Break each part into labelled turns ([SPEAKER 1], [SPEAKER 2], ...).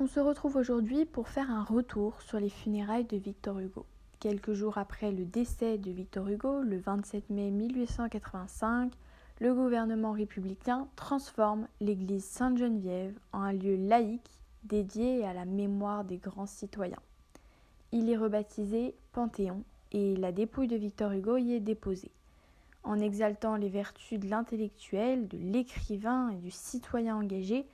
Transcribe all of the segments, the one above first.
[SPEAKER 1] On se retrouve aujourd'hui pour faire un retour sur les funérailles de Victor Hugo. Quelques jours après le décès de Victor Hugo, le 27 mai 1885, le gouvernement républicain transforme l'église Sainte-Geneviève en un lieu laïque dédié à la mémoire des grands citoyens. Il est rebaptisé Panthéon et la dépouille de Victor Hugo y est déposée. En exaltant les vertus de l'intellectuel, de l'écrivain et du citoyen engagé,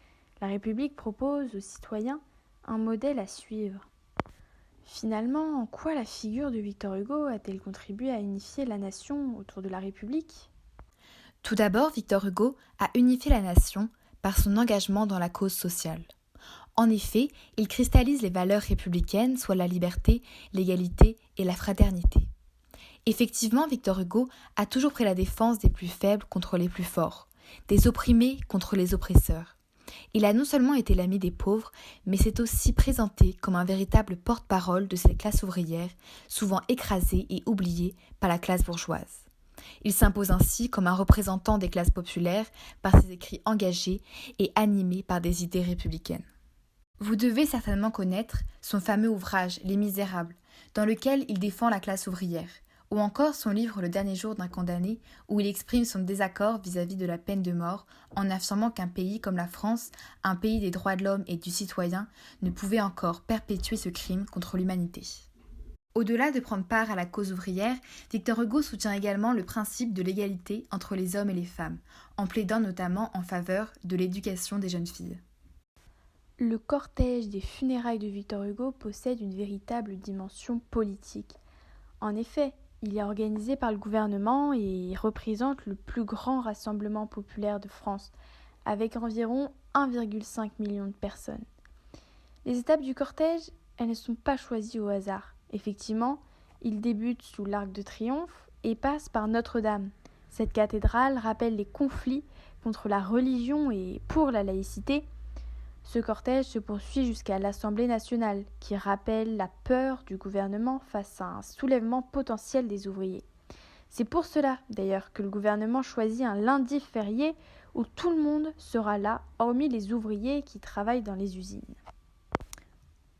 [SPEAKER 1] la République propose aux citoyens un modèle à suivre. Finalement, en quoi la figure de Victor Hugo a-t-elle contribué à unifier la nation autour de la République ?
[SPEAKER 2] Tout d'abord, Victor Hugo a unifié la nation par son engagement dans la cause sociale. En effet, il cristallise les valeurs républicaines, soit la liberté, l'égalité et la fraternité. Effectivement, Victor Hugo a toujours pris la défense des plus faibles contre les plus forts, des opprimés contre les oppresseurs. Il a non seulement été l'ami des pauvres, mais s'est aussi présenté comme un véritable porte-parole de cette classe ouvrière, souvent écrasée et oubliée par la classe bourgeoise. Il s'impose ainsi comme un représentant des classes populaires par ses écrits engagés et animés par des idées républicaines. Vous devez certainement connaître son fameux ouvrage « Les Misérables », dans lequel il défend la classe ouvrière, ou encore son livre « Le dernier jour d'un condamné » où il exprime son désaccord vis-à-vis de la peine de mort en affirmant qu'un pays comme la France, un pays des droits de l'homme et du citoyen, ne pouvait encore perpétuer ce crime contre l'humanité. Au-delà de prendre part à la cause ouvrière, Victor Hugo soutient également le principe de l'égalité entre les hommes et les femmes, en plaidant notamment en faveur de l'éducation des jeunes filles.
[SPEAKER 1] Le cortège des funérailles de Victor Hugo possède une véritable dimension politique. En effet, il est organisé par le gouvernement et représente le plus grand rassemblement populaire de France, avec environ 1,5 million de personnes. Les étapes du cortège, elles ne sont pas choisies au hasard. Effectivement, il débute sous l'Arc de Triomphe et passe par Notre-Dame. Cette cathédrale rappelle les conflits contre la religion et pour la laïcité. Ce cortège se poursuit jusqu'à l'Assemblée nationale, qui rappelle la peur du gouvernement face à un soulèvement potentiel des ouvriers. C'est pour cela, d'ailleurs, que le gouvernement choisit un lundi férié où tout le monde sera là, hormis les ouvriers qui travaillent dans les usines.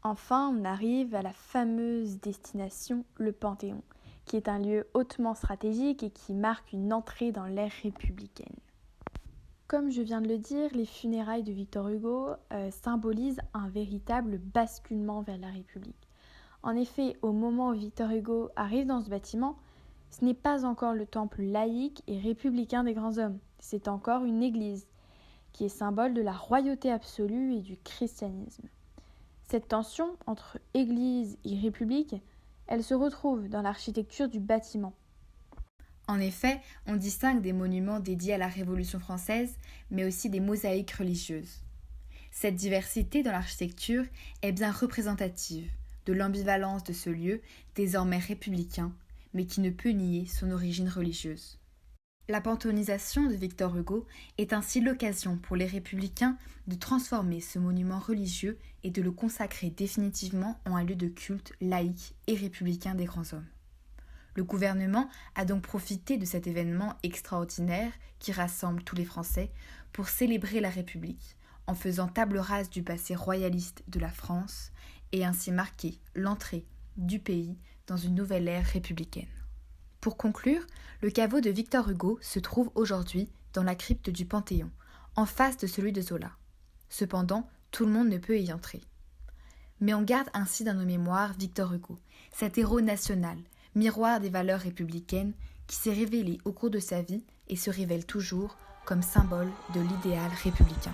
[SPEAKER 1] Enfin, on arrive à la fameuse destination, le Panthéon, qui est un lieu hautement stratégique et qui marque une entrée dans l'ère républicaine. Comme je viens de le dire, les funérailles de Victor Hugo symbolisent un véritable basculement vers la République. En effet, au moment où Victor Hugo arrive dans ce bâtiment, ce n'est pas encore le temple laïque et républicain des grands hommes, c'est encore une église, qui est symbole de la royauté absolue et du christianisme. Cette tension entre église et république, elle se retrouve dans l'architecture du bâtiment.
[SPEAKER 2] En effet, on distingue des monuments dédiés à la Révolution française, mais aussi des mosaïques religieuses. Cette diversité dans l'architecture est bien représentative de l'ambivalence de ce lieu, désormais républicain, mais qui ne peut nier son origine religieuse. La panthéonisation de Victor Hugo est ainsi l'occasion pour les républicains de transformer ce monument religieux et de le consacrer définitivement en un lieu de culte laïque et républicain des grands hommes. Le gouvernement a donc profité de cet événement extraordinaire qui rassemble tous les Français pour célébrer la République, en faisant table rase du passé royaliste de la France et ainsi marquer l'entrée du pays dans une nouvelle ère républicaine. Pour conclure, le caveau de Victor Hugo se trouve aujourd'hui dans la crypte du Panthéon, en face de celui de Zola. Cependant, tout le monde ne peut y entrer. Mais on garde ainsi dans nos mémoires Victor Hugo, cet héros national, miroir des valeurs républicaines qui s'est révélé au cours de sa vie et se révèle toujours comme symbole de l'idéal républicain.